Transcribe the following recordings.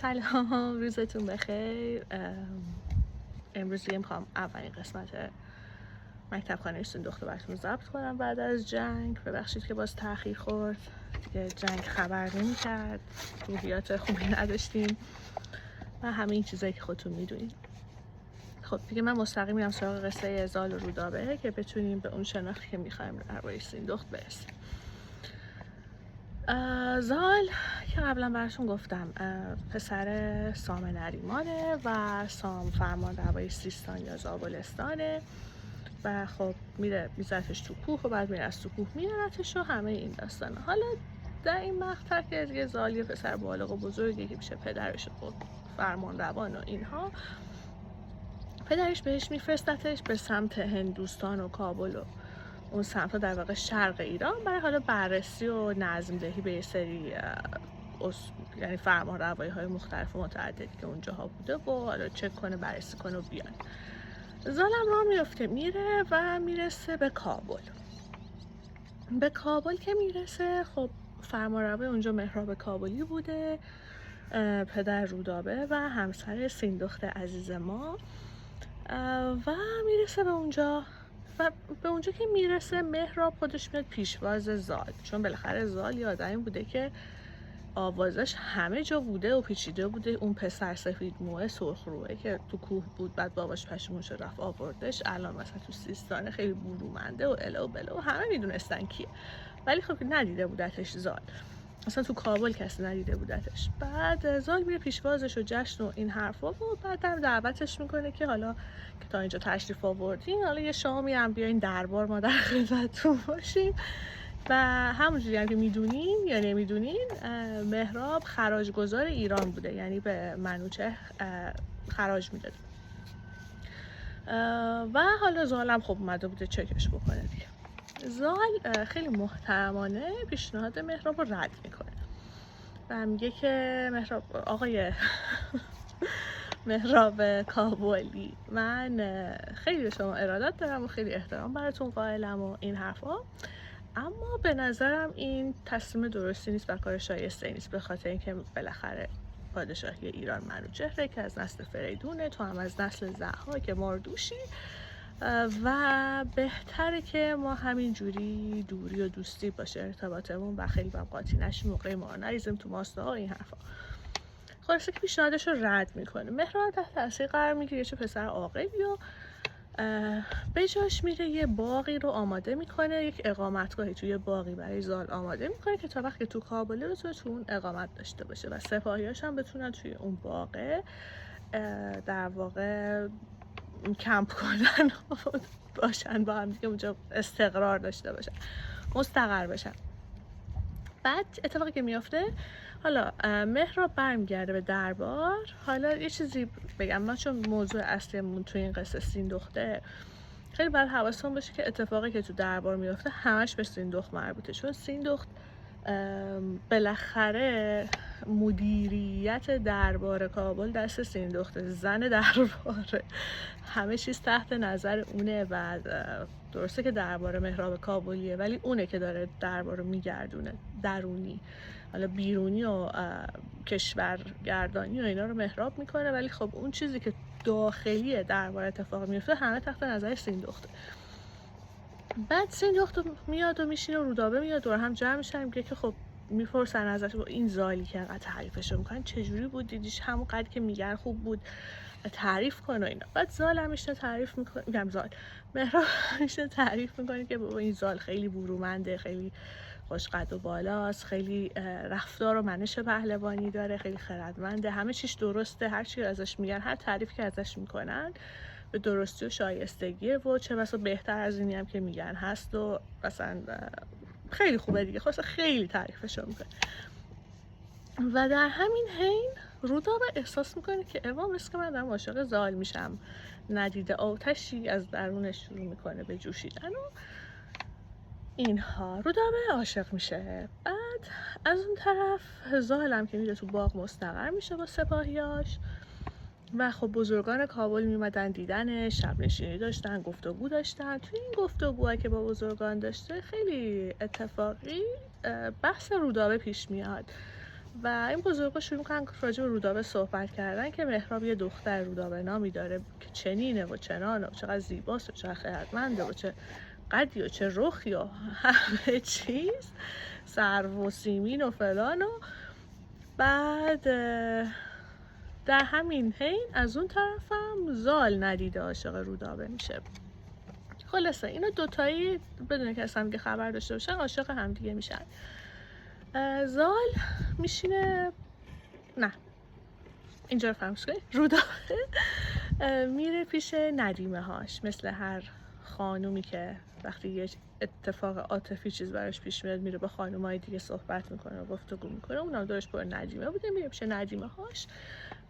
سلام، روزتون بخیر. امروز دیگه میخوام اولین قسمت مکتب خانه سیندخت رو براتون ضبط کنم بعد از جنگ. ببخشید که باز تأخیر خورد، دیگه جنگ خبر نمی‌کرد، روحیات خوبی نداشتیم و همه این چیزایی که خودتون میدونید. خب دیگه من مستقیم میرم سراغ قصه زال و رودابه که بتونیم به اون شناختی که میخوایم درباره سیندخت برسیم. زال که قبلا براتون گفتم پسر سام نریمانه و سام فرمان روای سیستان یا زابلستانه و خب میره میزتش تو کوه و بعد میره از تو کوه میارتش و همه این داستانه. حالا در این مقطع که دیگه زال یه پسر بالغ و بزرگی که میشه پدرش و فرمان روان و اینها، پدرش بهش میفرستتش به سمت هندوستان و کابل و اون سمت در واقع شرق ایران برای حالا بررسی و نظم دهی به یه سری یعنی فرمان روایی های مختلف و متعددی که اونجاها بوده و حالا چک کنه، بررسی کنه و بیان. زالم راه میفته میره و میرسه به کابل. به کابل که میرسه خب فرمان روای اونجا مهراب کابلی بوده، پدر رودابه و همسر سیندخت عزیز ما، و میرسه به اونجا و به اونجا که میرسه مهراب خودش میاد پیشواز زال، چون بالاخره زال یه آدمی بوده که آوازش همه جا بوده و پیچیده بوده. اون پسر سفید موه سرخ روه که تو کوه بود بعد باباش پشیمون شد رفت آوردش، الان مثلا تو سیستان خیلی برومنده و الا و بلا و همه میدونستن کیه، ولی خب ندیده بودتش زال، اصلا تو کابل کسی ندیده بودتش. بعد زال میره پیشوازش و جشن و این حرفا و بعدم دعوتش میکنه که حالا که تا اینجا تشریف آوردین حالا یه شامی هم بیاین دربار ما در خدمتتون باشیم. و همونجوری هم که میدونین یا نمیدونین مهراب خراجگزار ایران بوده، یعنی به منوچهر خراج میداد و حالا زالم خب اومده بوده چکش بکنه دیگه. زال خیلی محترمانه پیشنهاد مهراب رو رد میکنه و میگه که مهراب آقای مهراب کابلی، من خیلی به شما ارادت دارم و خیلی احترام براتون قائلم و این حرفا، اما به نظرم این تصمیم درستی نیست و کار شایسته نیست، به خاطر اینکه بالاخره پادشاهی ایران منوچهره که از نسل فریدونه، تو هم از نسل ضحاک که ماردوشی و بهتره که ما همین جوری دوری و دوستی باشه ارتباطمون و خیلی با قاطی نشیم، موقع ما نریزیم تو ماستا این حرفا. خلاصه که پیشنهادش رو رد میکنه. مهراب تحت تاثیر قرار میگیره، چه پسر عاقلی و به جاش میره یه باغی رو آماده میکنه، یک اقامتگاهی توی باغی برای زال آماده میکنه که تا وقتی تو کابل بتونه تو اون اقامت داشته باشه و سپاهیاش هم بتونن توی اون باغ در واقع کمپ کنن باشن، با هم دیگه اونجا استقرار داشته باشن، مستقر بشن. بعد اتفاقی که میافته، حالا مهراب برمیگرده به دربار. حالا یه چیزی بگم، ما چون موضوع اصلیمون تو این قصه سیندخته، خیلی باید حواستون باشه که اتفاقی که تو دربار میافته همش به سیندخت مربوطه، چون سیندخت بالاخره مدیریت دربار کابل دست سیندخت، زن درباره، همه چیز تحت نظر اونه و درسته که دربار مهراب کابلیه ولی اونه که داره دربار رو میگردونه، درونی حالا بیرونی و کشورگردانی و اینا رو مهراب میکنه، ولی خب اون چیزی که داخلی دربار اتفاق میفته همه تحت نظر سیندخته. بعد سیندخت میاد و میشینه و رودابه میاد دور هم جمع میشن، میگه که خب میپرسن ازش این زالی که انقدر تعریفش میکنن چجوری بود، دیدیش همون قدر که میگن خوب بود، تعریف کن و اینا. بعد زال هم میشه تعریف میکنه، میگم زال مهراب میشه تعریف میکنه که بابا این زال خیلی برومنده، خیلی خوش قد و بالاست، خیلی رفتار و منش پهلوانی داره، خیلی خردمنده، همه چیش درسته، هر چی ازش میگن، هر تعریفی که ازش میکنن به درستی و شایستگیه و چه بسا بهتر از اینی هم که میگن هست و مثلا خیلی خوبه دیگه. خلاصه خیلی تعریفشو میکنه و در همین حین رودابه احساس میکنه که اوا مثل که من دارم عاشق زال میشم، ندیده آتشی از درونش شروع میکنه به جوشیدن و اینها. رودابه عاشق میشه. بعد از اون طرف زالم که میره تو باغ مستقر میشه با سپاهیاش و خب بزرگان کابل میمدن دیدنش، شب نشینی داشتن، گفتگو داشتن. توی این گفتگوها که با بزرگان داشته خیلی اتفاقی بحث رودابه پیش میاد و این بزرگا شروع میکنن راجع به رودابه صحبت کردن که مهراب یه دختر رودابه نامی داره که چنینه و چنانه و چقدر زیباست و چقدر خردمنده و چه قدی و چه رخی و همه چیز، سرو و سیمین و فلان. و بعد در همین حین از اون طرفم زال ندیده عاشق رودابه میشه. خلاصه اینا دوتایی بدون که اصلا خبر داشته باشن عاشق همدیگه میشن. زال میشینه، نه اینجا رو فراموش کنید، رودابه میره پیش ندیمه هاش، مثل هر خانومی که وقتی یه اتفاق عاطفی چیز براش پیش میاد میره با خانومای دیگه صحبت میکنه و گفتگو میکنه. اونم دورش پر ندیمه بوده، میره پیش ندیمه هاش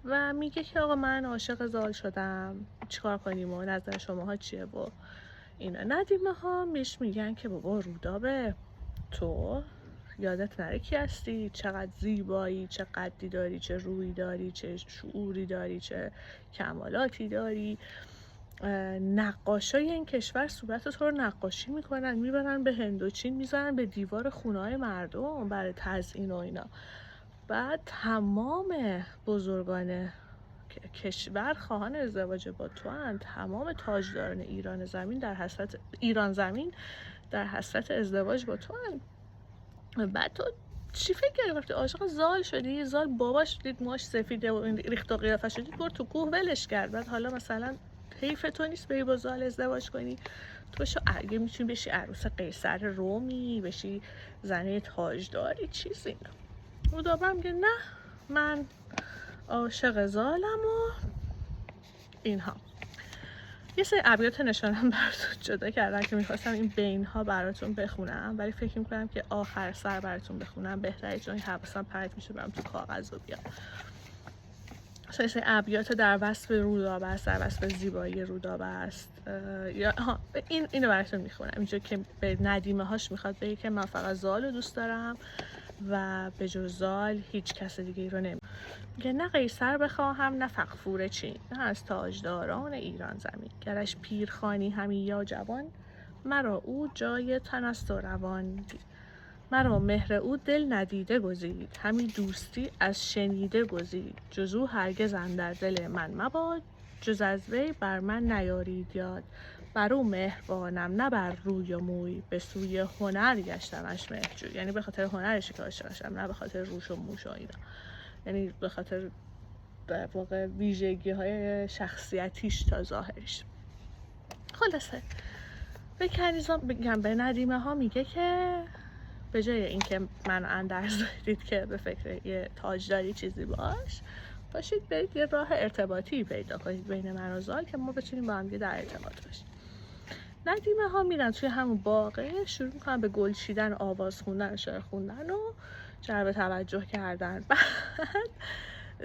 و میگه که آقا من عاشق زال شدم، چیکار کنیم و نظر شماها چیه و اینا. ندیمه ها میگن که بابا رودابه تو یادت نره کی هستی، چقدر زیبایی، چه قدی داری، چه رویی داری، چه شعوری داری، چه کمالاتی داری. نقاشای این کشور صورت تو رو نقاشی میکنن، میبرن به هندوچین میزنن به دیوار خونه‌های مردم برای تزیین و اینا. بعد تمام بزرگان کشور خواهان ازدواج با تو هن، تمام تاجداران ایران زمین در حسرت ازدواج با تو هن. بعد تو چی فکر کردی وقتی عاشق زال شدی؟ زال باباش دید موهاش سفیده و ریخت و قیافش دید برد تو کوه ولش کرد. بعد حالا مثلا حیف تو نیست بری با زال ازدواج کنی؟ تو بشو اگه میتونی بشی عروس قیصر رومی، بشی زنه تاجداری چیزی. رودابه میگه نه من عاشق زالم و اینها. یه سری ابیات نشانم براتون جدا کردم که میخواستم این بینها براتون بخونم، ولی فکر میکنم که آخر سر براتون بخونم بهتره، چون حواسم پرت میشه برام تو کاغذ و بیام. یه سری ابیات در وصف رودابه است، در وصف زیبایی رودابه است. اینو براتون میخونم اینجا که به ندیمه هاش میخواد بگه که من فقط زال رو دوست دارم و به جز زال هیچ کس دیگه رو نمی. میگه نه قیصر بخواهم نه فغفور چین، نه از تاجداران ایران زمین. گرش پیرخوانی همی یا جوان، مرا او جای تن است و روان. مرا مهر او دل ندیده گزید، همی دوستی از شنیده گزید. جز او هرگز اندر دل من مباد، جز از وی بر من نیارید یاد. بر او مهربانم نه بر روی و موی، به سوی هنر گشتمش مهرجوی. یعنی به خاطر هنرش که عاشقشم، نه به خاطر روش و موش و اینا. یعنی به خاطر در واقع ویژگی های شخصیتیش تا ظاهرش. خلاصه به کنیزان بگم، به ندیمه ها میگه که به جای اینکه من اندرز دید که به فکر یه تاجداری چیزی باشید برید یه راه ارتباطی پیدا کنید بین من و زال که ما بتونیم با هم در ارتباط باشیم. ندیمه ها میرن توی همون باغه، شروع میکنن به گل چیدن، آواز خوندن، شعر خوندن و جلب توجه کردن. بعد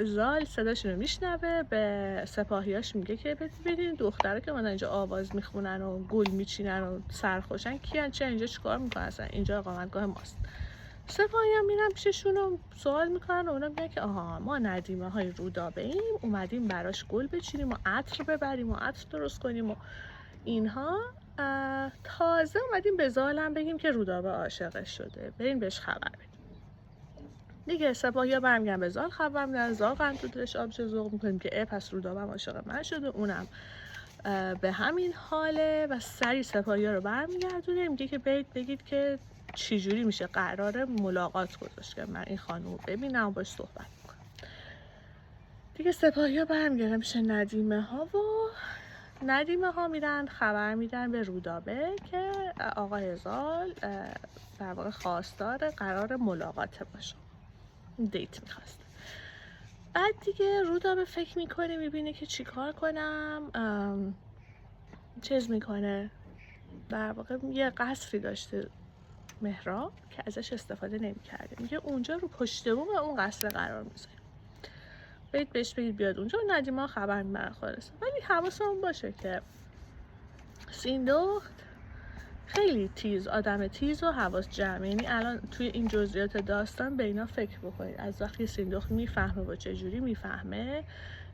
زال صداشون رو میشنوه، به سپاهیاش میگه که ببینید دختره که من اینجا آواز میخونن و گل میچینن و سرخوشن کیان، چه اینجا چیکار میکنن، اصلا اینجا اقامتگاه ماست. سپاهی هم میرن پیششون و سوال میکنن و اونا میگن که آها ما ندیمه های رودابه ایم، اومدیم براش گل بچینیم و عطر ببریم و عطر درست کنیم و اینها. تازه اومدیم به زالم بگیم که رودابه عاشقش شده، بریم بهش خبر بدیم. دیگه سپاهیا برمیگردن به زال خبر میدن، زال قند تو دلش آبجو ذوق میکنیم که پس رودابه عاشق من شده، اونم به همین حاله. و سری سپاهیا رو برمیگردونه، میگه که برید بگید که چی جوری میشه، قراره ملاقات گذاشت که من این خانم رو ببینم و باش صحبت میکنم. دیگه سپاهیا برمیگردن میشه ندیمه ها و ندیمه ها میرن خبر میدن به رودابه که آقای زال در واقع خواستار قرار ملاقاته باشه، دیت میخواست. بعد دیگه رودابه فکر میکنه، میبینه که چی کار کنم، چیز میکنه، در واقع یه قصری داشته مهراب که ازش استفاده نمیکرده، میگه اونجا رو پشت بوم اون قصر قرار میذاره، برید بهش بگید بیاد اونجا. و ندیمه خبر میبرن خالص. ولی حواسمون باشه که سیندخت خیلی تیز، آدم تیز و حواس جمع. یعنی الان توی این جزئیات داستان به اینا فکر بکنید. از وقتی سیندخت میفهمه و چجوری میفهمه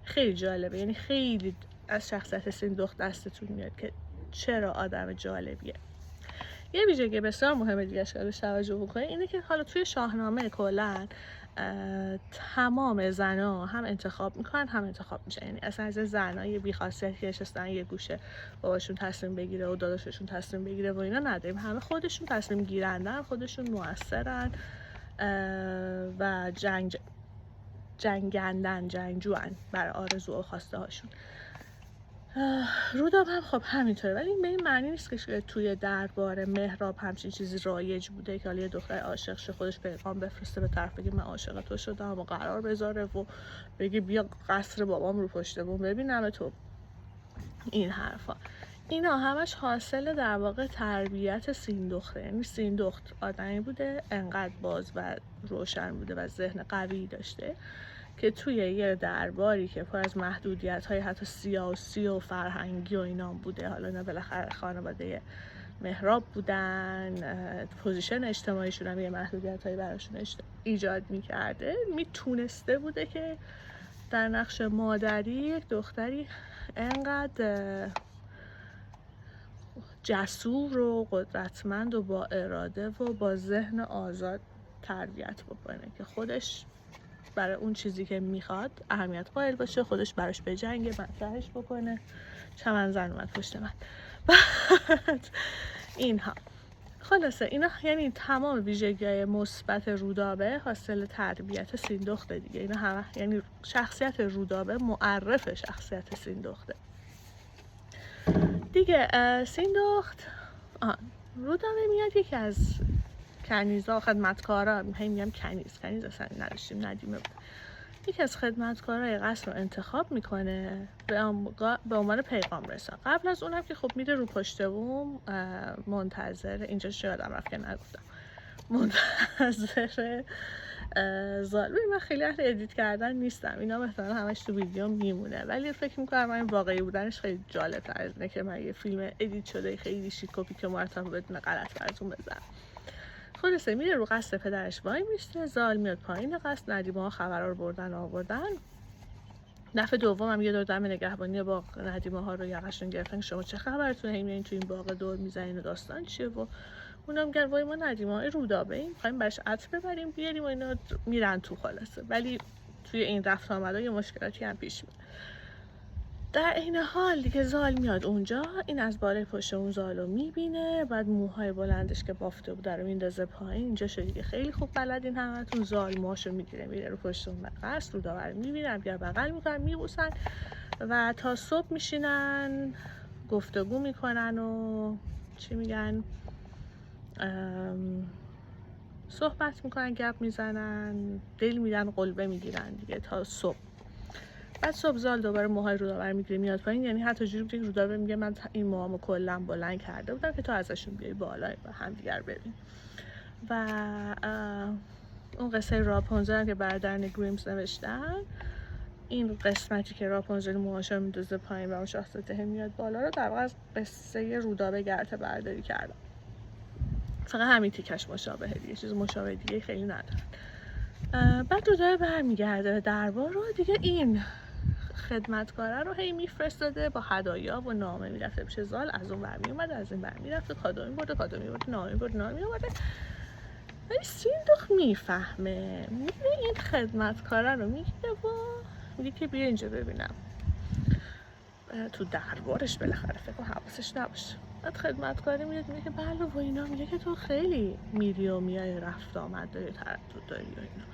خیلی جالبه. یعنی خیلی از شخصیت سیندخت دستتون میاد که چرا آدم جالبیه. یه ویژگی بسیار مهمه دیگه که بهش توجه بکنید اینه که حالا توی شاهنامه کلا تمام زنا هم انتخاب میکنن هم انتخاب میشن، یعنی اصلا از زنای بی‌خاصیتی که نشستن یه گوشه باباشون تصمیم بگیره و داداششون تصمیم بگیره و اینا نداریم، همه خودشون تصمیم گیرندن، خودشون موثرن و جنگجوان برای آرزو و خواسته هاشون. رودابه هم خب همینطوره، ولی این به این معنی نیست که توی دربار مهراب همچین چیزی رایج بوده که حالا یه دختر عاشق شه خودش پیغام بفرسته به طرف بگه من عاشق تو شدم و قرار بذاره و بگه بیا قصر بابام رو پشت بوم ببینم تو. این حرفا اینا همش حاصل در واقع تربیت سیندخته، یعنی سیندخت آدمی بوده انقدر باز و روشن بوده و ذهن قوی داشته که توی یه درباری که پر از محدودیت‌های حتی سیاسی و فرهنگی و اینا بوده، حالا اینا بالاخره خانواده مهراب بودن، پوزیشن اجتماعیشون هم یه محدودیت‌هایی براشون ایجاد می‌کرده، میتونسته بوده که در نقش مادری یک دختری انقدر جسور و قدرتمند و با اراده و با ذهن آزاد تربیت بکنه که خودش برای اون چیزی که میخواد اهمیت قائل باشه، خودش براش بجنگه، مطرحش بکنه. چمن زن اومد پشت من. بعد اینها خلاصه اینا یعنی تمام ویژگی‌های مثبت رودابه حاصل تربیت سیندخته دیگه. اینا همه یعنی شخصیت رودابه معرف شخصیت سیندخته دیگه. سیندخت رودابه میاد یکی از کنیزا خدمتکارا، میگم کنیز اصلا نداشتیم، ندیمه بود، یکی از خدمتکارای قصر رو انتخاب میکنه به عنوان پیغام رسان. قبل از اونم که خب میره رو پشت بوم منتظر، اینجا یادم رفت که نگفتم، منتظر ظالمی. من خیلی اهل ادیت کردن نیستم، اینا مثلا همش تو ویدیو میمونه، ولی فکر میکنم این واقعی بودنش خیلی جالب تر از اینه که من یه فیلم ادیت شده خیلی شیک کپی که مرتب بدون غلط براتون بزنم. خلاصه میره رو قصد پدرش وای میسته، زال میاد پایین قصد، ندیمه ها خبرها رو آوردن. دفعه دوم هم یه دور دم نگهبانی باغ ندیمه ها رو یقشون گرفتن شما چه خبرتونه، همین تو این باغ دور میزنین و داستان چیه، و اونا میگن وای ما ندیمه های رودابه ایم، میخوایم براش عطر ببریم بیاریم و اینا میرن تو. خلاصه ولی توی این رفت آمده یه مشکلاتی هم پیش میاد. در این حال دیگه زال میاد اونجا، این از بالای پشت اون زالو میبینه، بعد موهای بلندش که بافته بود رو میندازه پایین. اینجا شد دیگه خیلی خوب بلدین همتون. زال موهاشو میگیره میره رو پشت اون قصر، رودابه میبینن، بیا بغل میکنن، میبوسن و تا صبح میشینن گفتگو میکنن و چی میگن، صحبت میکنن، گپ میزنن، دل میدن، قلبه میگیرن دیگه تا صبح. بعد صبح زال دوباره موهای رودابه میگیره میاد پایین، یعنی حتی جوری بوده که رودابه میگه من این موهامو کلا بلند کرده بودم که تو ازشون بیای بالا و همدیگر ببین. و اون قصه راپونزل که برادران گریمز نوشتن، این قسمتی که راپونزل موهاشو میندازه پایین و اون شاهزاده میاد بالا رو در واقع از قصه رودابه گرته برداری کردم. فقط همین تیکش مشابهه دیگه، چیز مشابه دیگه خیلی ندارن. بعد رودابه برمیگرده به دربار رو دیگه، این خدمتکاره رو هی میفرستاده با هدایا و نامه میرفته پیش زال، از اون برمی اومده از این برمی رفته، کادو میبرده، نامه میبرده. ولی سیندخت میفهمه، میره این خدمتکاره رو میگیره و میگه که بیا اینجا ببینم. تو دربارش بالاخره فکر کنم حواسش نباشه. بعد خدمتکاره میاد میگه که بله و اینا، میگه که تو خیلی میری و میای، رفت آمد داری، تردد داری و اینا،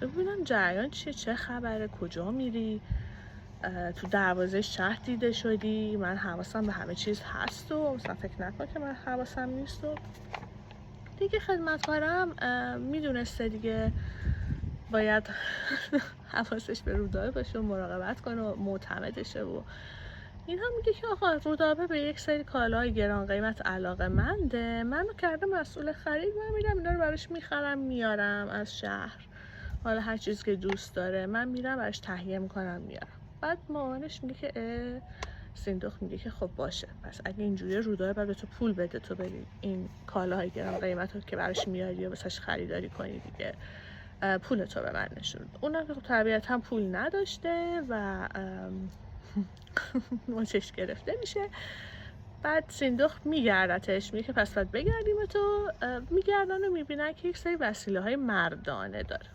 ببینم جریان چیه، چه خبره، کجا میری، تو دروازه شهر دیده شدی، من حواسم به همه چیز هست و مثلا فکر نکن که من حواسم نیست. و دیگه خدمتکارم میدونسته دیگه باید حواسش به رودابه باشه و مراقبت کنه و معتمدشه و این هم میگه که آقا رودابه به یک سری کالاهای گران قیمت علاقه‌منده، منو کرده مسئول خرید، من میرم اینا رو براش میخرم میارم از شهر، حالا هر چیزی که دوست داره من میرم براش تهیه میکنم میارم. بعد مامانش میگه که سیندخت میگه که خب باشه، پس اگه اینجوری رودابه بعد به تو پول بده تو بری این کالاهای گران قیمت رو که براش میاری و واسش خریداری کنی دیگه، پول تو به من نشون. اونم که خب طبیعتا پول نداشته و مچش گرفته میشه. بعد سیندخت میگردتش، میگه که پس باید بگردیم تو. میگردن و میبینن که یک سری وسیله های مردانه داره.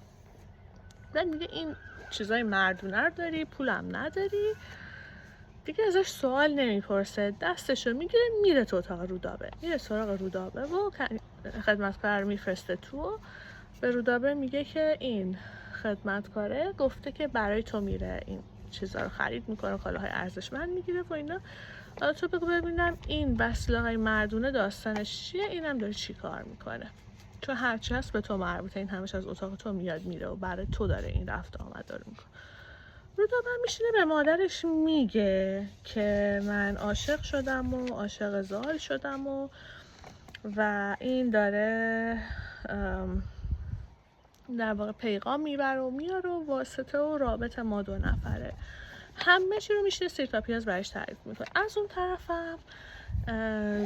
بعد میگه این چیزای مردونه رو داری، پولم نداری. دیگه ازش سوال نمیپرسه، دستشو میگیره میره تو اتاق رودابه، میره سراغ رودابه و خدمتکار میفرسته تو. به رودابه میگه که این خدمتکاره گفته که برای تو میره این چیزا رو خرید میکنه، کالاهای ارزشمند میگیره و اینا. حالا تو بگو ببینم این وسیله‌های مردونه داستانش چیه، اینم داره چی کار میکنه، چون هرچی هست به تو مربوطه، این همش از اتاق تو میاد میره و برای تو داره این رفت آمد داره میکنه. رودابه میشینه به مادرش میگه که من عاشق شدم و عاشق زال شدم و این داره در واقع پیغام میبره و میاره و واسطه و رابط ما دو نفره. همه چی رو میشینه سیر تا پیاز برش تعریف میکنه. از اون طرفم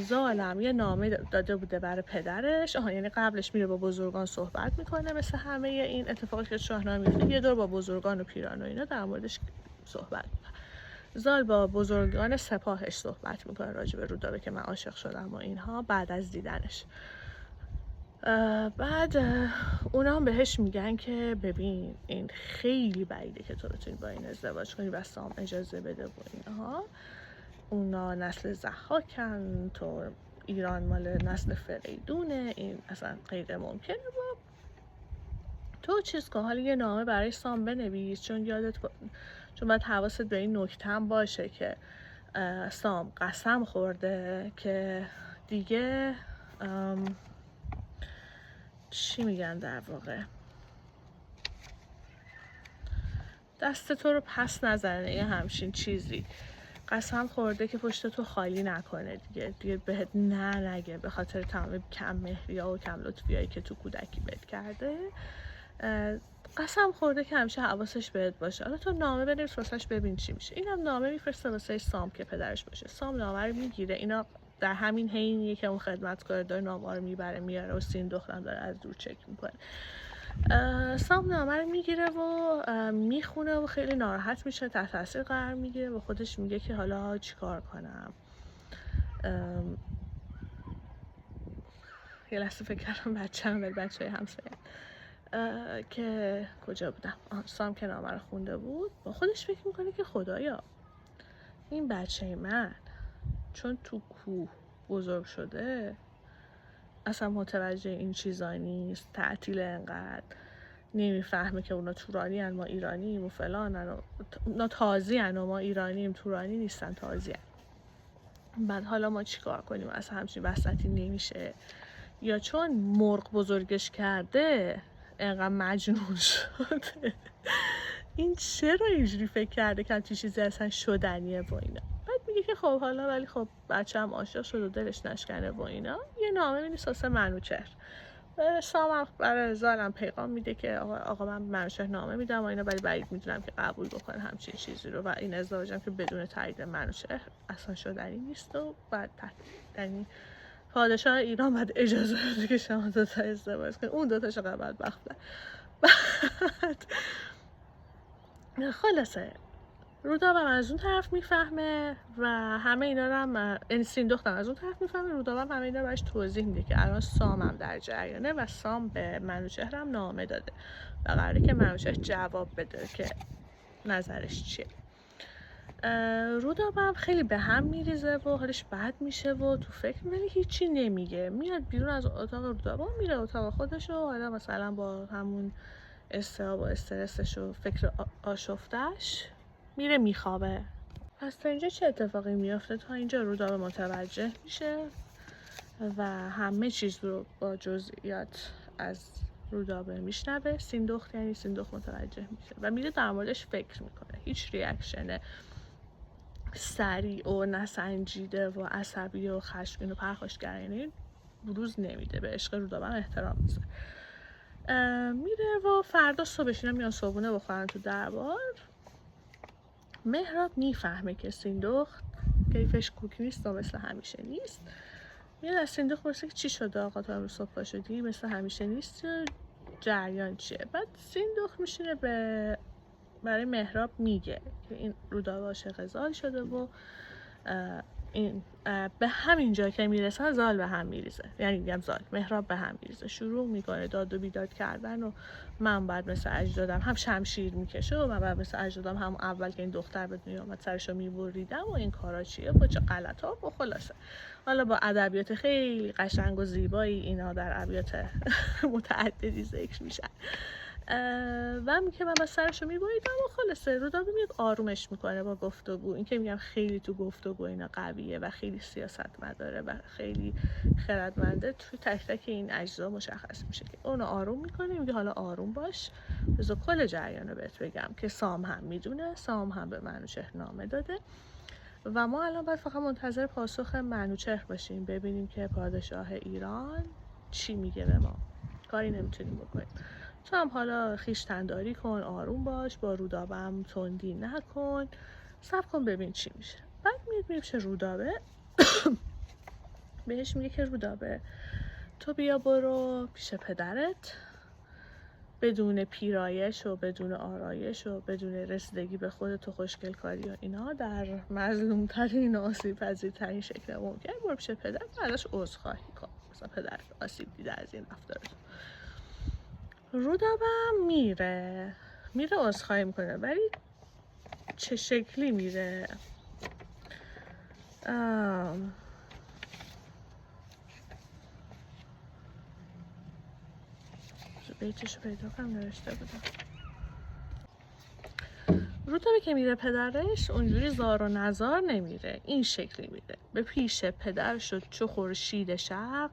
زالم یه نامه داده بوده برای پدرش. یعنی قبلش میره با بزرگان صحبت میکنه، مثل همه این اتفاقی که شاهنامه میفته یه دور با بزرگان و پیران و اینا در موردش صحبت میکنه. زال با بزرگان سپاهش صحبت میکنه راجع به رودابه که من عاشق شدم و اینها بعد از دیدنش. بعد اونا هم بهش میگن که ببین این خیلی بعیده که تو بتونی با این ازدواج کنی و سام اجازه بده و اینها. اونا نسل ضحاکن، تو ایران مال نسل فریدونه، این اصلا غیر ممکنه. و تو چیز کن، حالا یه نامه برای سام بنویس، چون باید حواست به این نکته هم باشه که سام قسم خورده که دیگه چی میگن در واقع دست تو رو پس نزنه، یه همچین چیزی. قسم خورده که پشت تو خالی نکنه دیگه بهت نگه به خاطر تمام کم مهریا و کم لطفیایی که تو کودکی بهت کرده. قسم خورده که همیشه حواسش بهت باشه. حالا تو نامه بنویس واسش ببین چی میشه. اینم نامه میفرسته واسه سام که پدرش باشه. سام نامه رو میگیره. اینا در همین حینیه که اون خدمتکار داره نامه رو میبره میاره و سیندختم داره از دور چک میکنه. سام نامه رو میگیره و میخونه و خیلی ناراحت میشه، تحت تاثیر قرار میگیره و خودش میگه که حالا چیکار کنم. یه لحظه فکر کردم بچه های همسایه که کجا بودم. سام که نامه رو خونده بود با خودش فکر میکنه که خدایا این بچه من چون تو کوه بزرگ شده اصلا متوجه این چیزا نیست، تعطیل انقدر، نمیفهمه که اونا تورانی هن ما ایرانیم و فلان هن، اونا تازی هن و ما ایرانیم، تورانی نیستن تازی هن. بعد حالا ما چیکار کنیم، اصلا همچین وسطی نمیشه. یا چون مرغ بزرگش کرده انقدر مجنون شده این چرا اینجوری فکر کرده که همچین چیزی اصلا شدنیه با اینا. بعد میگه که خب حالا ولی خب بچه هم عاشق شد و دلش نشکنه با اینا. یه نامه می‌نویسه واسه منوچهر. سام برای زالم پیغام میده که آقا من منوچهر نامه میدم و اینا، ولی بعید میدونم که قبول بکنه همچین چیزی رو و این ازدواجم که بدون تایید منوچهر اصلا شدنی نیست و بعد یعنی پادشاه ایران باید اجازه بده که شما دوتا ازدواج کنید. اون دوتاشو قبل بخته. بعد خلاصه رودابه از اون طرف میفهمه و همه اینا رو هم یعنی سیندختم از اون طرف میفهمه. رودابه هم همه اینا رو برش توضیح میده که الان سام هم در جریانه و سام به منوچهر هم نامه داده و قراره که منوچهر جواب بده که نظرش چیه. رودابه هم خیلی به هم میریزه و حالش بد میشه و تو فکر میکنه هیچی نمیگه. میاد بیرون از اتاق رودابه میره اتاق خودش و حالا مثلا با همون استراب و استرسش و فکر آشفتش میره میخوابه. پس تا اینجا چه اتفاقی میافته؟ تا اینجا رودابه متوجه میشه و همه چیز رو با جزئیات از رودابه میشنوه. سیندخت یعنی سیندخت متوجه میشه و میره در موردش فکر میکنه. هیچ ریاکشن سریع و نسنجیده و عصبی و خشمگین و پرخاشگرانه بروز نمیده، به عشق رودابه احترام میذاره. میره و فردا صبحش اینا میان صبحونه بخورن تو دربار. مهراب میفهمه که سیندخت کیفش کوک نیست و مثل همیشه نیست. میاد از سیندخت پرسه که چی شده آقا تا امروز صبح پا شدی مثل همیشه نیست، جریان چیه؟ بعد سیندخت میشینه برای مهراب میگه که این رودابه عاشق زال شده و این به همین جا که میرسن زال به هم میریزه، یعنی میگم زال مهراب به هم میریزه، شروع میکنه داد و بیداد کردن و من باید مثل اجدادم هم شمشیر میکشه و من باید مثل اجدادم هم اول که این دختر به دنیا آمد سرشو میبریدم و این کارا چیه و چه غلطا و خلاصه حالا با ادبیات خیلی قشنگ و زیبایی اینا در ابیات متعددی ذکر میشن و هم که من با سرشو میبریدم و خلاصه رودابه میاد آرومش میکنه با گفتگو. این که میگم خیلی تو گفتگو اینا قویه و خیلی سیاست مداره و خیلی خردمنده، توی تک تک این اجزا مشخص میشه که اونو آروم میکنه، میگه حالا آروم باش بذار کل جریانو بهت بگم که سام هم میدونه، سام هم به منوچهر نامه داده و ما الان باید فقط منتظر پاسخ منوچهر باشیم ببینیم که پادشاه ایران چی میگه به ما. کاری نمیتونیم بکنیم. تو هم حالا خویشتنداری کن، آروم باش، با رودابه تندی نکن، صبر کن ببین چی میشه. بعد میاد پیش رودابه بهش میگه که رودابه تو بیا برو پیش پدرت، بدون پیرایش و بدون آرایش و بدون رسیدگی به خودت و خوشگل کاری و اینا در مظلوم ترین و آسیب پذیرترین شکل ممکن برو پیش پدر و ازش عذرخواهی کن، مثلا پدر آسیب دیده از این رفتارت. رودابه میره عذرخواهی میکنه، ولی چه شکلی میره؟ بیتشو پیدا کنم نوشته بودم. رودابه که میره پدرش اونجوری زار و نزار نمیره، این شکلی میره. به پیش پدر شد چو خورشید شرق،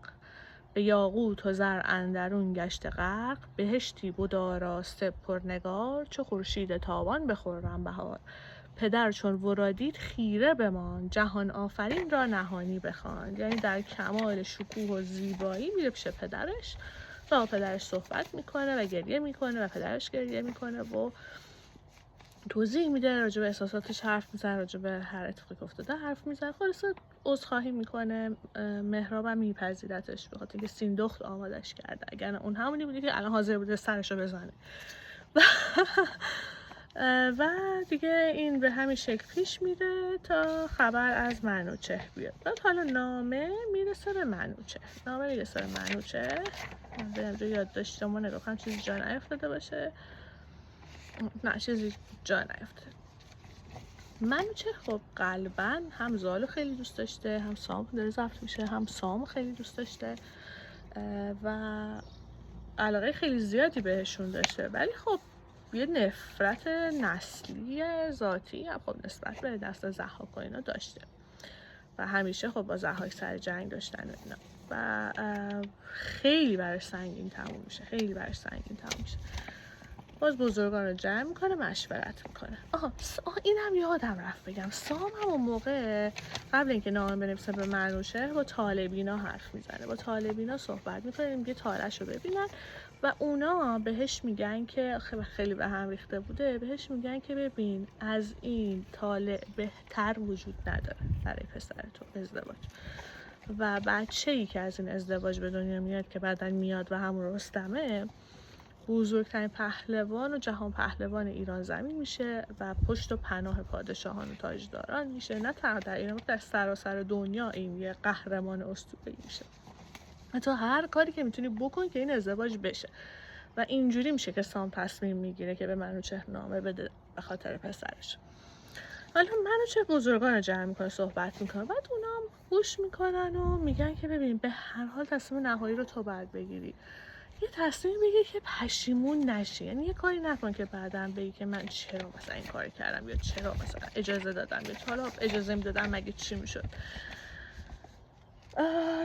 به یاقوت و زر اندرون گشت غرق، بهشتی بود آراسته پرنگار، چو خورشید تابان به خرم بهار. پدر چون ورادید خیره بمان، جهان آفرین را نهانی بخواند. یعنی در کمال شکوه و زیبایی میره پیش پدرش و پدرش صحبت میکنه و گریه میکنه و پدرش گریه میکنه و توضیح میده، راجع به احساساتش حرف میزنه، راجع به هر اتفاقی که افتاده حرف میزنه، خلاصه عذرخواهی میکنه. مهرابم میپذیرتش به خاطر اینکه سیندخت آمادش کرده، اگر اون همونی بودی که الان حاضر بوده سرشو بزنه. و دیگه این به همین شکل پیش میره تا خبر از منوچهر بیاد. بعد حالا نامه میرسه به منوچهر. به یادداشتمو نگاه کنم چیزی جا نیفتاده باشه. نه چیزی جا نیفتاده. منوچهر خب قلباً هم زالو خیلی دوست داشته، هم سام داره ضبط میشه، هم سام خیلی دوست داشته و علاقه خیلی زیادی بهشون داشته، ولی خب یه نفرت نسلی ذاتی هم خب نسبت به نسل ضحاک و اینا داشته و همیشه خب با ضحاک سر جنگ داشتن و اینا و خیلی براش سنگین تموم میشه. باز بزرگان رو جمع میکنه، مشورت میکنه. اینم یادم رفت بگم، سام همون موقع قبل اینکه نامه بنویسه به منوچهر با طالبینا حرف میزنه، با طالبینا صحبت میکنه، میگه تالش رو ببینن و اونا بهش میگن که خیلی به هم ریخته بوده، بهش میگن که ببین از این طالع بهتر وجود نداره برای پسر تو ازدواج و بچه‌ای که از این ازدواج به دنیا میاد که بعدن میاد و همون رستمه بزرگترین پهلوان و جهان پهلوان ایران زمین میشه و پشت و پناه پادشاهان و تاجداران میشه، نه تنها در ایران، در سراسر دنیا این یه قهرمان اسطوره‌ای میشه. حتی هر کاری که میتونی بکن که این ازدواج بشه و اینجوری میشه که سام تصمیم میگیره که به منوچهر نامه بده به خاطر پسرش. حالا منوچهر بزرگان رو جمع میکنه، صحبت میکنه، بعد اونا هم گوش میکنن و میگن که ببین به هر حال تصمیم نهایی رو تو باید بگیری، یه تصمیم بگیر که پشیمون نشی، یعنی یه کاری نکن که بعداً بگی که من چرا مثلا این کار کردم یا چرا مثلا اجازه دادم یا حالا اجازه میدادم مگه چی میشد.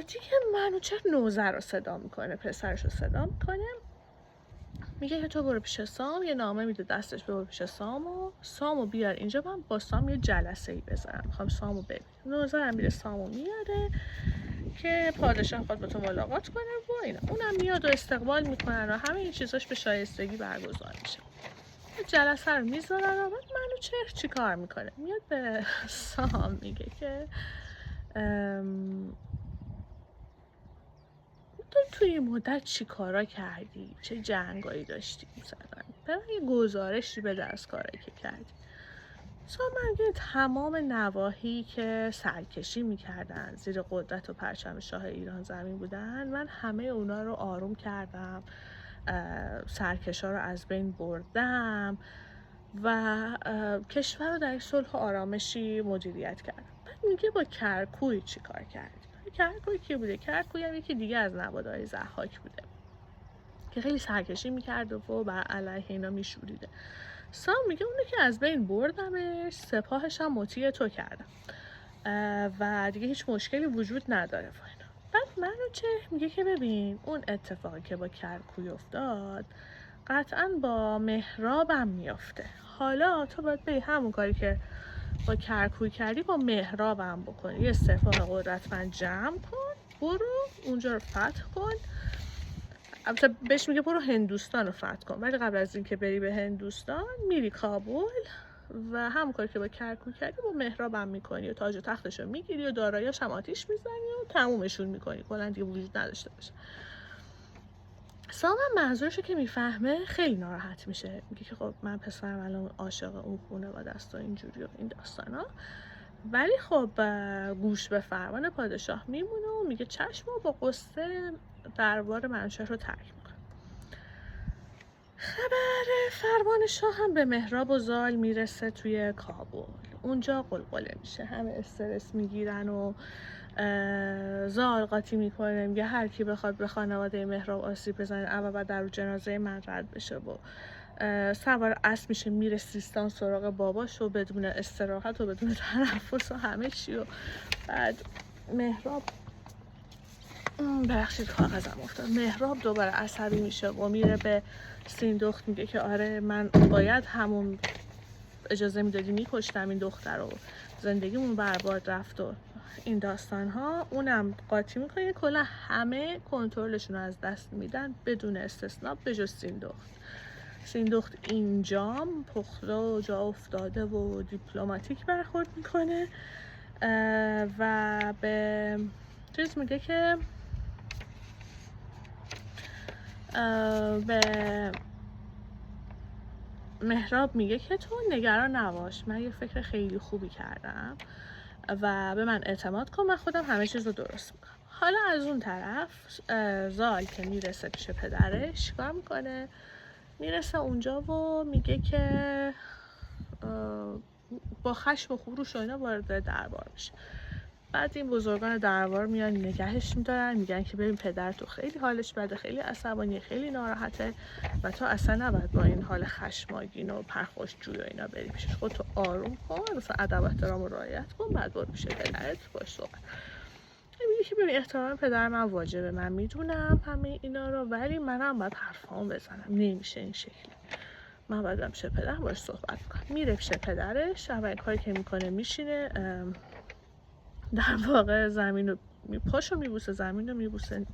دیگه منوچهر نوزه رو صدا میکنه، پسرش رو صدا میکنه، میگه که تو برو پیش سام، یه نامه میده دستش، برو پیش سامو بیار اینجا، من با سام یه جلسه ای بذارم، میخوام سامو ببینم. نوزه هم میره سامو میاره که پادشاه خود با تو ملاقات کنه و اینا، اونم میاد و استقبال میکنن و همه این چیزاش به شایستگی برگزار میشه. جلسه رو میذارن و بعد منوچهر چی کار میکنه؟ میاد به سام میگه که تو توی این مدت چی کارا کردی؟ چه جنگایی داشتی مثلا؟ به من یه گزارشی بده از کارایی که کردی. میگه تمام نواحی که سرکشی میکردن زیر قدرت و پرچم شاه ایران زمین بودن، من همه اونا رو آروم کردم، سرکشا رو از بین بردم و کشور رو در صلح و آرامشی مدیریت کردم. بعد میگه با کرکوی چی کار کردی؟ کرکوی کی بوده؟ کرکوی هم یکی دیگه از نوادهای ضحاک بوده که خیلی سرکشی میکرده و بر علیه اینا میشوریده. سام میگه اونه که از بین بردمش، سپاهش هم مطیع تو کردم و دیگه هیچ مشکلی وجود نداره و اینا. بعد منوچه میگه که ببین اون اتفاقی که با کرکوی افتاد قطعا با مهرابم میافته. حالا تو باید بری همون کاری که با کرکوی کردی با مهرابم بکنی، یه سپاه قدرتمند جمع کن، برو اونجا رو فتح کن. البته بهش میگه برو هندوستان رو فتح کن، ولی قبل از اینکه بری به هندوستان میری کابل و همون کاری که با کرکوی کردی با مهرابم میکنی و تاج و تختش رو میگیری و داراییاش هم آتیش میزنی و تمومشون میکنی، کلا دیگه وجود نداشته باشه. سام منظورشو که میفهمه خیلی ناراحت میشه، میگه که خب من پسرم الان عاشق اون خانواده است و اینجوری و این داستانا، ولی خب گوش به فرمان پادشاه میمونه و میگه چشم و با قصه دربار منوچهر رو ترک میکنه. خبر فرمان شاه هم به مهراب و زال میرسه توی کابل. اونجا قلقله میشه، همه استرس میگیرن و زال قاطی میکنه، میگه هر کی بخواد به خانواده مهراب آسیب بزنه اول بعد در جنازه من رد بشه و سوار اسب میشه میره سیستان سراغ باباش و بدون استراحت و بدون تنفس و همه چی. و بعد مهراب بخشید کاغذم افتاد. مهراب دوباره عصبی میشه و میره به سیندخت میگه که آره من باید همون اجازه میدادی میکشتم این دختر رو، زندگیمون برباد رفت و این داستان ها. اونم قاطی میکنه، کلا همه کنترلشون رو از دست میدن بدون استثنا به جز سیندخت. سیندخت اینجام پخته و جا افتاده و دیپلماتیک برخورد میکنه و به چیز میگه که به مهراب میگه که تو نگران نباش، من یه فکر خیلی خوبی کردم و به من اعتماد کن، من خودم همه چیز رو درست میکنم. حالا از اون طرف زال که میرسه پیش پدرش کار میکنه، میرسه اونجا و میگه که با خشم و خروش و اینا وارد دربار میشه. بعد این بزرگان دربار میان نگهش میدارن، میگن که ببین پدر تو خیلی حالش بده، خیلی عصبانی، خیلی ناراحته و تو اصلا نباید با این حال خشمگین و پرخاشجوی و اینا بری پیشش، خودتو آروم کن، مثلا ادب و احترام رو رعایت کن، بعد برو پیش پدرت باش صحبت. میگه که ببین احترام پدر من واجبه، من میدونم همه اینا رو، ولی منم باید حرفامو بزنم، نمیشه این شکلی، من باید برم پیش پدرم باش صحبت کنم. میره پیش پدرش، اولین کاری که میکنه میشینه، در واقع زمین رو پاشو میبوسه، زمین رو میبوسه،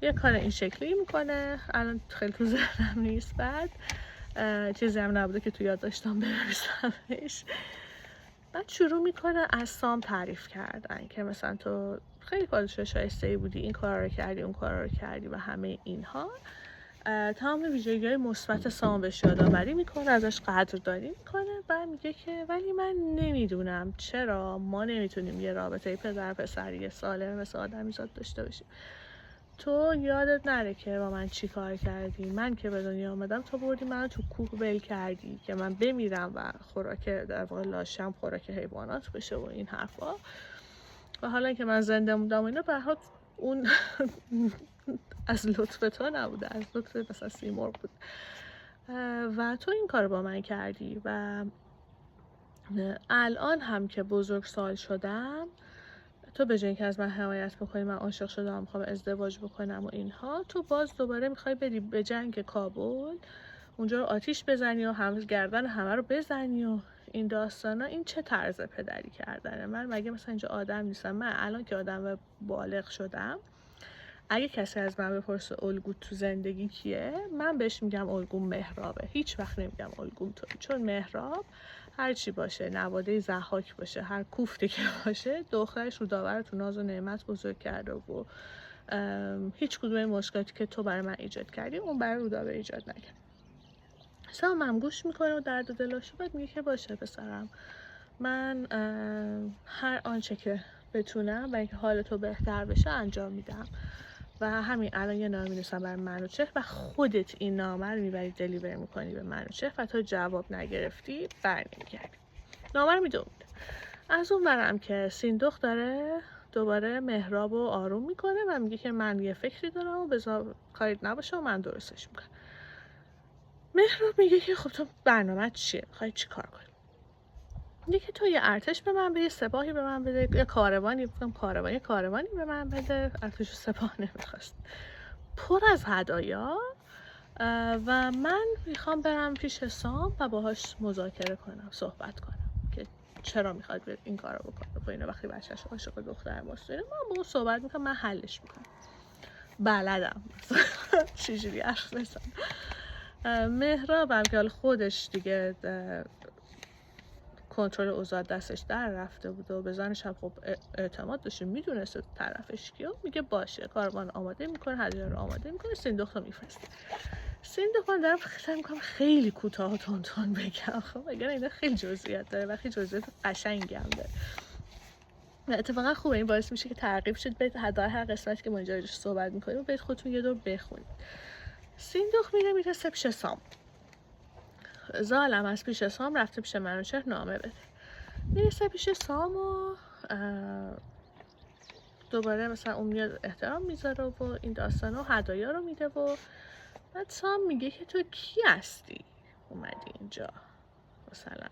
یه کار این شکلی میکنه. الان خیلی تو ذهنم نیست، بعد چیزی هم نبوده که تو یاد داشتم بنویسمش. بعد شروع میکنه از سام تعریف کردن که مثلا تو خیلی پادشاه شایسته‌ای بودی، این کار رو کردی، اون کار رو کردی و همه اینها. تمام ویژگی‌های مثبت سام بهش یادآوری میکنه، ازش قدردانی میکنه. بعد میگه که ولی من نمیدونم چرا ما نمیتونیم یه رابطه پدر پسری سالم مثل آدمیزاد داشته باشیم. تو یادت نره که با من چی کار کردی، من که به دنیا آمدم تو بردی منو تو کوه ول کردی که من بمیرم و خوراک در واقع لاشم خوراک حیوانات بشه و این حرفا، و حالا که من زنده موندم اینا به هر اون از لطف تو نبوده، از لطف مثلا سیمرغ بود و تو این کار با من کردی و الان هم که بزرگسال شدم تو به جای اینکه از من حمایت بکنی، من عاشق شدم میخوام ازدواج بکنم و اینها، تو باز دوباره میخوای بری به جنگ کابل، اونجا رو آتیش بزنی و گردن همه رو بزنی و این داستانا. این چه طرز پدری کردنه؟ من مگه مثلا اینجا آدم نیستم؟ من الان که آدم بالغ شدم اگه کسی از من بپرسه الگوت تو زندگی کیه، من بهش میگم الگوم مهرابه، هیچ وقت نمیگم الگوم تویی، چون مهراب هر چی باشه، نواده ضحاک باشه، هر کوفتی که باشه، دخترش رو داور تو ناز و نعمت بزرگ کرده و هیچ کدوم این مشکلاتی که تو برای من ایجاد کردی اون برای رودابه ایجاد نکرد. سام هم گوش میکنه و درد دلاشو بعد میگه که باشه پسرم، من هر آنچه که بتونم و اینکه حال تو بهتر بشه انجام میدم و همین الان یه نامه می‌نویسم برای منوچهر و خودت این نامه رو میبری دلیور میکنی به منوچهر و تا جواب نگرفتی برنمیگردی. نامه رو میده. از اون برم که سیندخت داره دوباره مهراب رو آروم میکنه و میگه که من یه فکری دارم و بذار کاریت نباشه و من درستش میکنم. مهراب میگه که خب تو برنامه چیه؟ میخوای چی کار کنی؟ میگه که تو یه ارتش به من بده، یه سپاهی به من بده، یه کاروانی به من بده. ارتش و سپاه نمیخواست، پر از هدایا و من میخوام برم پیش سام و باهاش مذاکره کنم، صحبت کنم که چرا میخواد بیاد این کارو بکنه با اینا وقتی بچه‌ش عاشق دختر ماست. من با اون صحبت میکنم، من حلش میکنم، بلدم چجوری حرف بزنم. مهرابم که حالا خودش دیگه کنترل اوضاع دستش در رفته بود و به زنش هم خب اعتماد داشته، میدونسته طرفش کیه، میگه باشه کاروان آماده میکنه، هدیه رو آماده میکنه، سیندخت رو میفرسته. سیندخت من دارم خیلی میکنم خیلی کوتاه و تون بگم، خب اگر اینا خیلی جزئیات داره و خیلی جزئیات قشنگی هم داره و اتفاقا خوبه، این باعث میشه که ترغیب شد برید هر قسمتی که ما اینجا روش صحبت میکنیم برید خودتون یه دور بخونید. سیندخت میرسه پیش سام. زالم از پیش سام رفته پیش منوچهر نامه بده. میرسه پیش سام و دوباره مثلا اون میاد احترام میذاره و این داستان و هدایا رو میده و بعد سام میگه که تو کی هستی اومدی اینجا؟ مثلا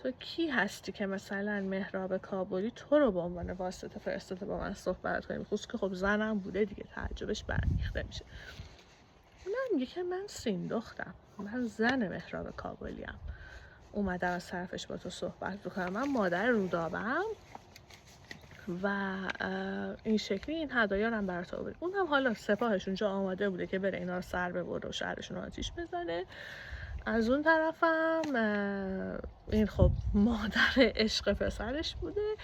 تو کی هستی که مثلا مهراب کابلی تو رو به عنوان واسطه فرستاده با من صحبت کنیم، خصوص که خب زنم بوده دیگه تعجبش برمیخته میشه. اونم میگه که من سیندختم، من زن مهراب کابلیم، اومدم از طرفش با تو صحبت بکنم، من مادر رودابم و این شکلی این هدایا رو هم برات آورد. اون هم حالا سپاهش اونجا آماده بوده که بره اینا رو سر ببره و شهرشون رو آتیش بزنه. از اون طرفم این خب مادر عشق پسرش بوده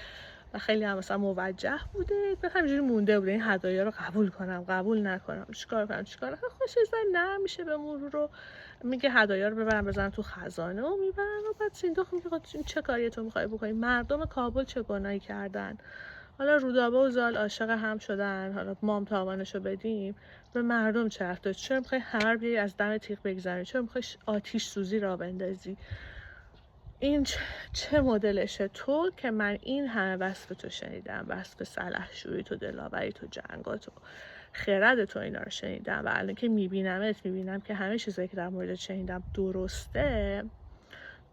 و خیلی هم مثلا موجه بوده و همینجوری مونده بوده این هدایا رو قبول کنم قبول نکنم، چیکار کنم. خوشش زن میشه به مرور رو میگه هدایا رو ببرن بزنن تو خزانه و میبرن و بعد سیندخت میگه چه کاری تو میخوای بکنی؟ مردم کابل چه گناهی کردن؟ حالا رودابه و زال عاشق هم شدن، حالا مام تاوانشو بدیم، به مردم چه رفت داشت؟ چرا میخوای همه بیای از دم تیغ بگذاری؟ چرا میخوای آتیش سوزی را بندازی؟ این چه مدلشه تو که من این همه وصف تو شنیدم، وصف سلحشوری تو، دلاوری تو، جنگاتو، خرد تو، اینا رو شنیدم و الان که میبینم که همه چیزایی که در مورد شنیدم درسته.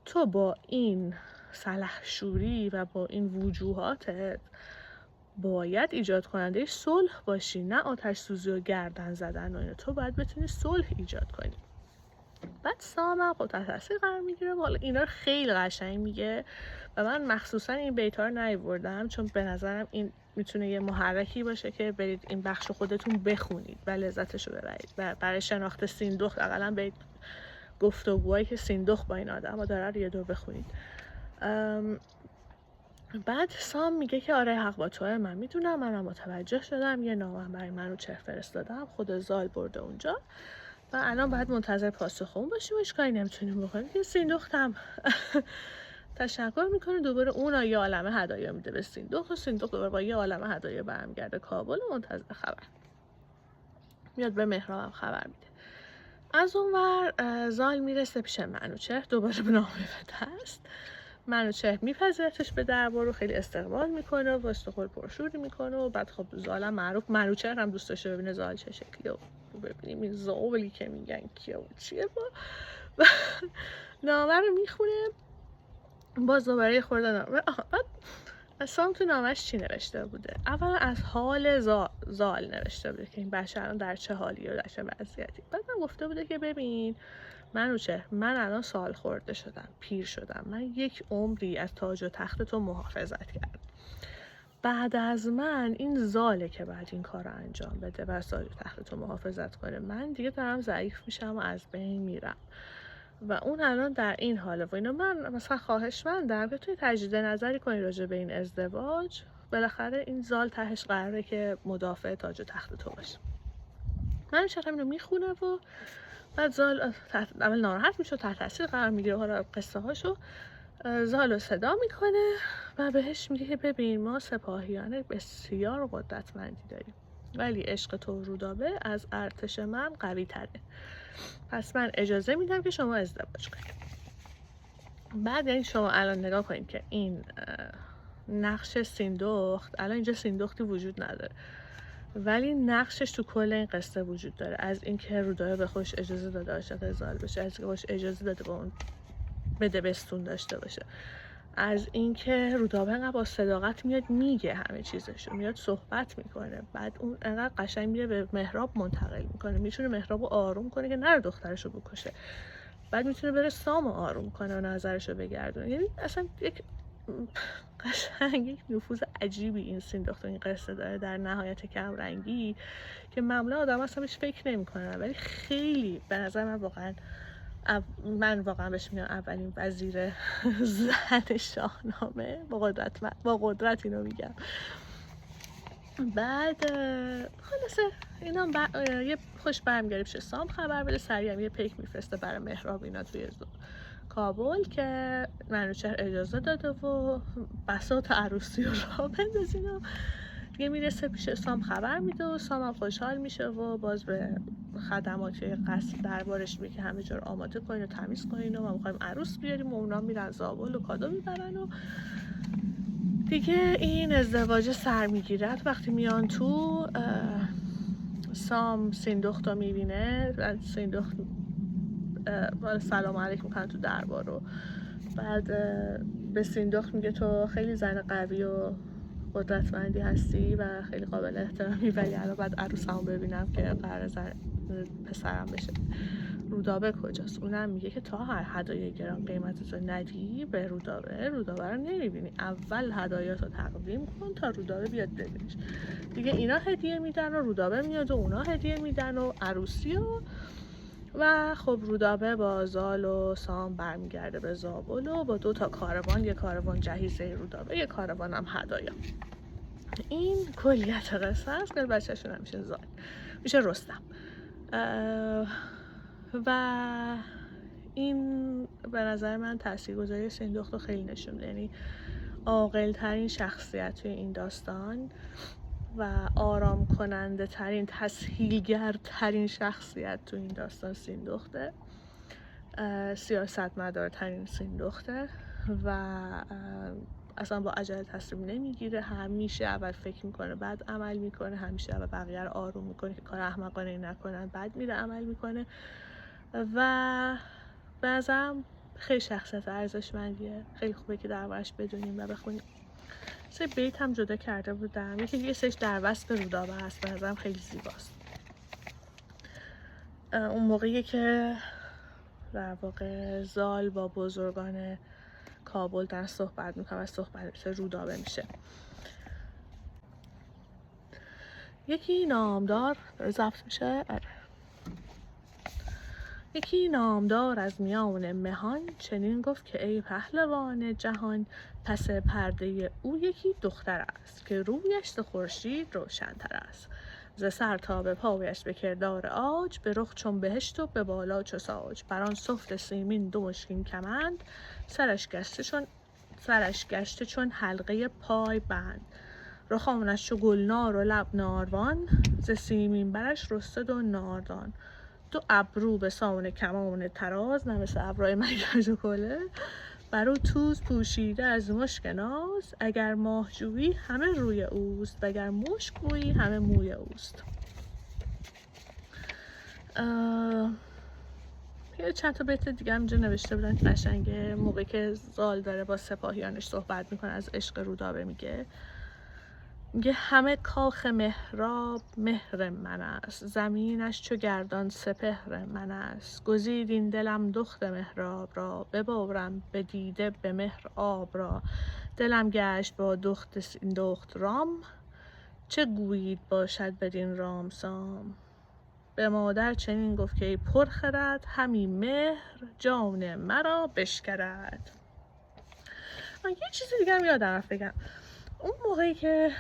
تو با این سلحشوری و با این وجوهاتت باید ایجاد کننده صلح باشی، نه آتش سوزی و گردن زدن و اینا. تو باید بتونی صلح ایجاد کنی. بعد سام خب تحت تاثیر قرار میگیره. حالا اینا رو خیلی قشنگ میگه و من مخصوصا این بیتا رو نیاوردم چون به نظرم این میتونه یه محرکی باشه که برید این بخش خودتون بخونید و لذتش رو ببرید و برای شناخت سیندخت اقلا برید گفتگوهایی که سیندخت با این آدم داره رو یه دور بخونید. بعد سام میگه که آره حق با توه، من میدونم، منم متوجه شدم، یه نامه برای منوچهر فرستادم، خود زال برده اونجا و الان باید منتظر پاسخ اون باشیم، هیچ کاری نمیتونیم بکنیم. که سیندختم تشکر میکنه، دوباره اون یه عالمه هدایا میده به سیندخت و سیندخت دوباره با یه عالمه هدایا برمیگرده کابل و منتظر خبر میاد. به مهرابم خبر میده. از اون ور زال میرسه پیش منوچهر، دوباره به نامه بده است. منوچهر میپذیرتش به دربار رو خیلی استقبال میکنه و استقبال پرشوری میکنه و بعد خب زالم معروف، منوچهر هم دوست داشته ببینه زال چه شکلیه و ببینیم این زاولی که میگن کیه و چیه. با نامه رو میخونه، باز دوباره خورده نامه. بعد سام تو نامش چی نوشته بوده؟ اولا از حال زال نوشته بوده که این بچه الان در چه حالی و در چه وضعیتی. بعد من گفته بوده که ببین منوچهر، من الان سال خورده شدم، پیر شدم، من یک عمری از تاج و تخت تو محافظت کردم، بعد از من این زاله که بعد این کار رو انجام بده و از تاج و تخت تو محافظت کنه. من دیگه دارم ضعیف میشم و از بین میرم و اون الان در این حاله و اینا. من مثلا خواهشمندم که توی تجدید نظری کنی راجع به این ازدواج، بالاخره این زال تهش قراره که مدافع تاج و تخت تو باشه. من چقدر اینو میخونه و بعد زال اول ناراحت میشه، تحت تاثیر قرار میگیره، حالا قصه هاشو زال رو صدا میکنه و بهش میگه که ببین ما سپاهیان بسیار قدرتمندی داریم، ولی عشق تو رودابه از ارتش من قوی تره، پس من اجازه میدم که شما ازدواج کنید. بعد یعنی شما الان نگاه کنید که این نقش سیندخت، الان اینجا سیندختی وجود نداره ولی نقشش تو کل این قصه وجود داره، از اینکه رودابه به خودش اجازه داده عاشق زال بشه، از اینکه خودش اجازه داده با اون بدبستون داشته باشه، از اینکه رودابه انقدر با صداقت میاد میگه همه چیزشو، میاد صحبت میکنه، بعد اون انقدر قشنگ میره به مهراب منتقل میکنه، میتونه مهرابو آروم کنه که نره دخترشو بکشه، بعد میتونه بره سامو آروم کنه و نظرشو بگردونه. یعنی اصلا یک قشنگ یک نفوذ عجیبی این سیندخت این قصه داره در نهایت کم رنگی که معمولا آدم اصلا بهش فکر نمیکنن، ولی خیلی به نظر من واقعا بهش میگم اولین وزیر زن شاهنامه، با قدرت اینو میگم. بعد خلاصه اینا یه خوش برمیگره پیش سام خبر بده، سریع یه پیک میفرسته برای مهراب اینا توی کابل که منوچهر اجازه داده و بساط عروسی رو راه بندازین و دیگه میرسه پیش سام خبر میده و سام هم خوشحال میشه و باز به خدماتی قصر دربارش میگه که همه جا رو آماده کنین و تمیز کنین و ما میخوایم عروس بیاریم و اونا میرن زابل و کادو میبرن و دیگه این ازدواج سر میگیرد. وقتی میان تو سام سیندخت رو میبینه، سیندخت سلام علیکم میکنن تو دربار رو، بعد به سیندخت میگه تو خیلی زن قوی و قدرتمندی هستی و خیلی قابل احترامی، ولی الان بعد عروسمو ببینم که قرار پسرم بشه. رودابه کجاست؟ اونم میگه که تا هر هدایای گران قیمتتو ندی به رودابه رو نمیبینی، اول هدایاتو تقدیم کن تا رودابه بیاد ببینیش. دیگه اینا هدیه میدن و رودابه میاد و اونا هدیه میدن و عروسی و خب رودابه با زال و سام برمیگرده به زابل و با 2 کاروان، یه کاروان جهیزه رودابه، یه کاروان هم هدایا. این کلیت قصه است که بچه‌شون هم میشه زال، میشه رستم. و این به نظر من تاثیرگذاری سیندخت رو خیلی نشون میده، یعنی عاقل ترین شخصیت توی این داستان و آرام کننده ترین، تسهیلگر ترین شخصیت تو این داستان سیندخته، سیاستمدار ترین سیندخته و اصلا با عجله تصمیم نمیگیره، همیشه اول فکر میکنه بعد عمل میکنه، همیشه اول بقیه رو آروم میکنه که کار احمقانه نکنن، بعد میره عمل میکنه و به نظرم خیلی شخصیت ارزشمندیه، خیلی خوبه که دربارش بدونیم و بخونیم. سه بیت هم جدا کرده بودم، یه سش در وصف رودابه هست، به نظرم خیلی زیباست. اون موقعی که در واقع زال با بزرگان کابل در صحبت میکنم و صحبت رودابه میشه. یکی نامدار ضبط میشه، یکی نامدار از میان مهان چنین گفت که ای پهلوان جهان، پس پرده او یکی دختر است که رویش ز خورشید روشن‌تر است، ز سر تا به پایش به کردار عاج، به رخ چون بهشت و به بالا چو ساج، بر آن سفت سیمین 2 مشکین کمند، سرش گشته چون حلقه پای بند، رخانش چو گلنار و لب ناروان، ز سیمین برش رسته 2 ناردان، 2 ابرو به سان کمان تراز، نه مثل ابروی مگس و کله، بر او توز پوشیده از مشک ناز، اگر ماهجویی همه روی اوست، وگر مشک بویی همه موی اوست. یه چند تا بیت دیگه هم اینجا نوشته بودن قشنگه، موقعی که زال داره با سپاهیانش صحبت میکنه از عشق رودابه میگه همه کاخ مهراب مهر من است، زمینش چو گردان سپهر من است، گزید این دلم دخت مهراب را، ببارم به دیده به مهر آب را، دلم گشت با دخت سیندخت رام، چه گویید باشد بدین رام سام، به مادر چنین گفت که ای پرخرد، همی مهر جان مرا بشکرد. یه چیزی دیگه هم یادم رفت بگم، اون موقعی که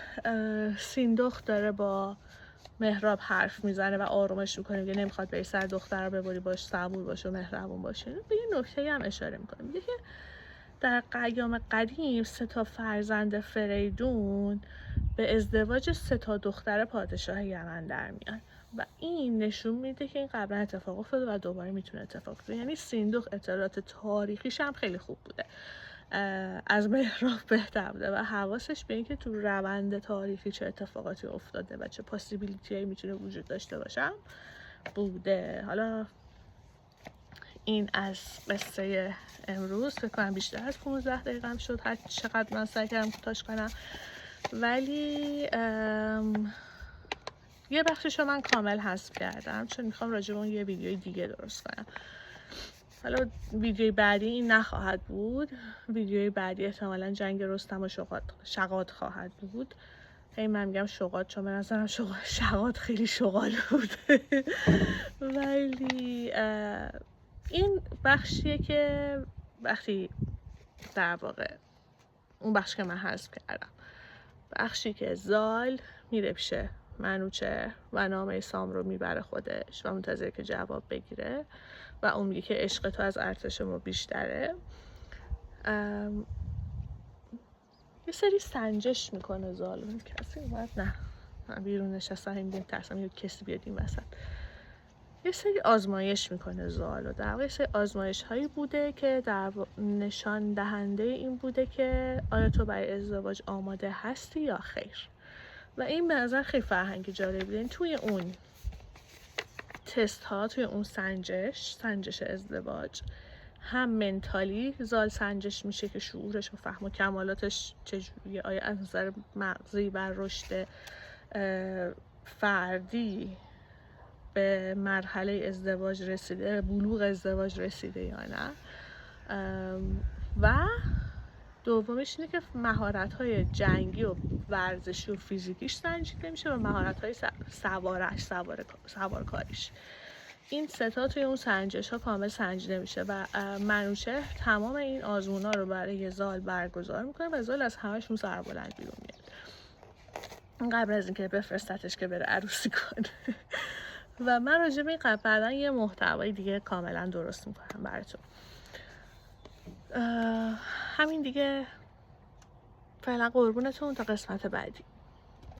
سیندخت داره با مهراب حرف میزنه و آرومش میکنه، میگه نمیخواد بری سر دختر رو ببری، باش صبور باش و مهربون باشه. به یه نکته هم اشاره میکنه، میگه که در ایام قدیم 3 فرزند فریدون به ازدواج 3 دختر پادشاه یمن در میان و این نشون میده که این قبلا اتفاق افتاده و دوباره میتونه اتفاق بیفته. یعنی سیندوق اطلاعات تاریخیش هم خیلی خوب بوده، از مهراب بهتر بوده و حواسش به این که تو روند تاریخی چه اتفاقاتی افتاده و چه پاسیبیلیتی هایی میتونه وجود داشته باشه بوده. حالا این از قصه امروز، فکر کنم بیشتر از 15 دقیقه هم شد، هر چقدر من سعی کردم کوتاش کنم، ولی یه بخشش رو من کامل حذف کردم چون میخوام راجع به اون یه ویدیوی دیگه درست کنم. حالا ویدیوی بعدی این نخواهد بود، ویدیوی بعدی احتمالاً جنگ رستم و شغاد خواهد بود. خیلی من میگم شغاد چون به نظرم شغاد خیلی شغال بوده ولی این بخشیه که وقتی در واقع اون بخش که من حذف کردم، بخشی که زال میره پیش منوچهر و نامه سام رو میبره خودش و منتظره که جواب بگیره و اون میگه که عشق تو از ارتش ما بیشتره. یه سری سنجش میکنه زال. کسی اومد؟ نه من بیرون نشستم، این ترسم یه کسی بیاد این وسط. یه سری آزمایش میکنه زال و در واقع سری آزمایش هایی بوده که در نشان دهنده این بوده که آیا تو برای ازدواج آماده هستی یا خیر. و این به نظر خیلی فرهنگی جالب بوده. توی اون تست ها، توی اون سنجش ازدواج، هم منتالی زال سنجش میشه که شعورش و فهم و کمالاتش چجوریه، آیا از نظر مغزی بر رشد فردی به مرحله ازدواج رسیده، بلوغ ازدواج رسیده یا نه. و دومش اینه که مهارت‌های جنگی و ورزشی و فیزیکیش سنجیده میشه و مهارت‌های سوارکاریش. این 3 توی اون سنجش ها کامل سنجیده میشه و منوچهر تمام این آزمونا رو برای زال برگزار میکنه و زال از همشون سربلند بیرون میاد قبل از اینکه بفرستتش که بره عروسی کنه. و من راجع به این بعداً یه محتوای دیگه کاملا درست میکنم براتون. همین دیگه، فعلا قربونتون تا قسمت بعدی.